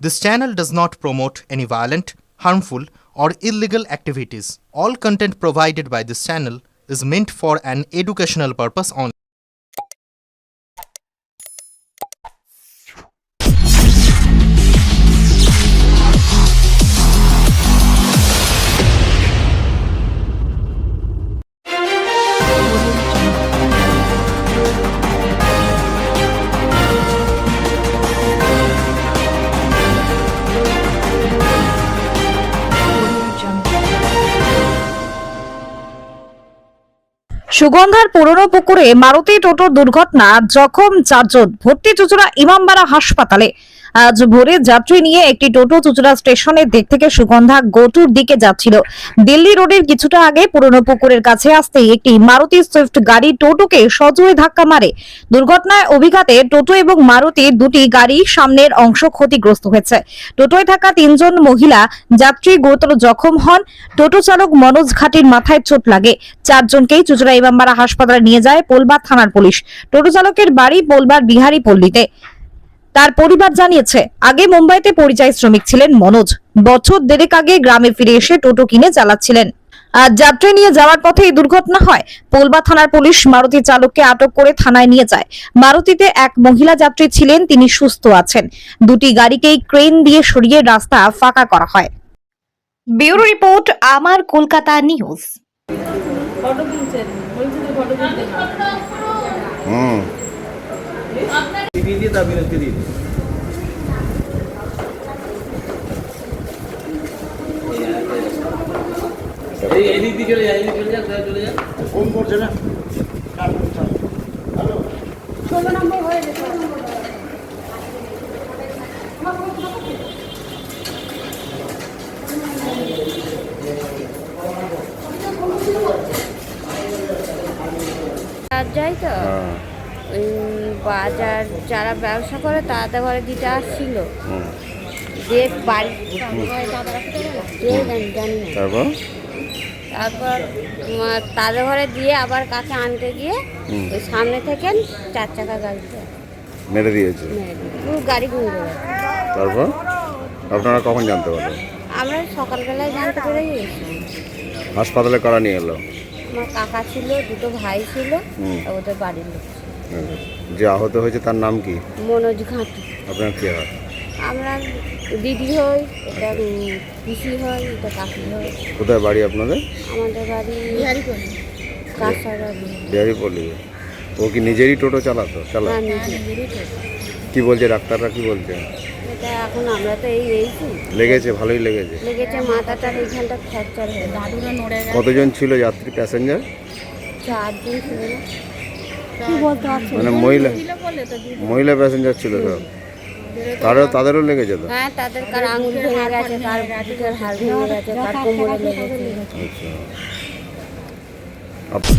This channel does not promote any violent, harmful, or illegal activities. All content provided by this channel is meant for an educational purpose only. সুগন্ধার পুরনো পুকুরে মারুতি টোটোর দুর্ঘটনা, জখম 4 জন, ভর্তি চুঁচুড়া ইমামবাড়া হাসপাতালে। আজ ভোরে যাত্রী নিয়ে একটি টোটো চুঁচুড়া স্টেশনের দিক থেকে সুগন্ধা গোটুর দিকে যাচ্ছিল। দিল্লি রোডের কিছুটা আগে পুরনো পুকুরের কাছে আসতেই একটি মারুতি সুইফট গাড়ি টোটোকে সজোরে ধাক্কা মারে। দুর্ঘটনায় অভিঘাতে টোটো এবং মারুতি দুটি গাড়ি সামনের অংশ ক্ষতিগ্রস্ত হয়েছে। টোটোয় থাকা 3 জন মহিলা যাত্রী গুরুতর জখম হন। টোটো চালক মনোজ ঘাটির মাথায় চোট লাগে। 4 জনকেই চুঁচুড়া ইমামবাড়া হাসপাতালে নিয়ে যায় পোলবার থানার পুলিশ। টোটো চালকের বাড়ি পোলবার বিহারী পল্লীতে। তার পরিবার জানিয়েছে, আগে মুম্বাইতে পরিযায়ী শ্রমিক ছিলেন মনোজ। বছর দেড়েক আগে গ্রামে ফিরে এসে টোটো কিনে চালাচ্ছিলেন। আর যাত্রী নিয়ে যাওয়ার পথে এই দুর্ঘটনা হয়। পোলবা থানার পুলিশ মারুতি চালককে আটক করে থানায় নিয়ে যায়। মারুতিতে এক মহিলা যাত্রী ছিলেন, তিনি সুস্থ আছেন। দুটি গাড়িকেই ক্রেন দিয়ে সরিয়ে রাস্তা ফাঁকা করা হয়। ব্যুরো রিপোর্ট, আমার কলকাতা নিউজ। ফটো তুলছেন, বলছি তো ফটো তুলতে দিয়ে দাবি হচ্ছে দিন এই দিক দিয়ে চলে যায়, চলে যা ফোন করছে না 16 নম্বর হয়ে গেছে। যাই তো ওই বাজার যারা ব্যবসা করে তাদের ঘরে দিতে আসছিল, যে বাড়ি জানি না। তারপর তাদের ঘরে দিয়ে আবার কাছে আনতে গিয়ে ওই সামনে থেকে 4 চাকা গাড়িতে মেরে দিয়েছে, পুরো গাড়ি ঘুরে গেছে। তারপর আপনারা কখন জানতে পারলেন? আমরা সকালবেলায় জানতে পেরে গেছি। হাসপাতালে কারা নিয়ে এলো? আমার কাকা ছিল, 2 ভাই ছিল, ওদের বাড়ির লোক ছিল। যে আহত হয়েছে তার নাম কি? মনোজ ঘাটি। আপনার কি হয়? আমরা দিদি হই, এটা পিসি হয়, এটা কাকি হয়। কোথায় বাড়ি আপনাদের? আমাদের বাড়ি বিহারি পল্লী। ও কি নিজেরই টোটো চালাতো? কি বলছে ডাক্তাররা, কি বলছে? এটা এখন আমরা তো এইছি লেগেছে, ভালোই লেগেছে। মাথাটার এইখানটা ফ্র্যাকচার হয়ে দাদুরা নড়ে গেছে। কতজন ছিল যাত্রী, প্যাসেঞ্জার? 4 জন ছিল না, কি বলতে পারছি মানে মহিলা প্যাসেঞ্জার ছিল সব? তাদেরও লেগেছে তো? হ্যাঁ, তাদের কার আঙুল ভেঙে গেছে, কার বুকের হাড় ভেঙে গেছে, কার কোমরে লেগেছে। আচ্ছা।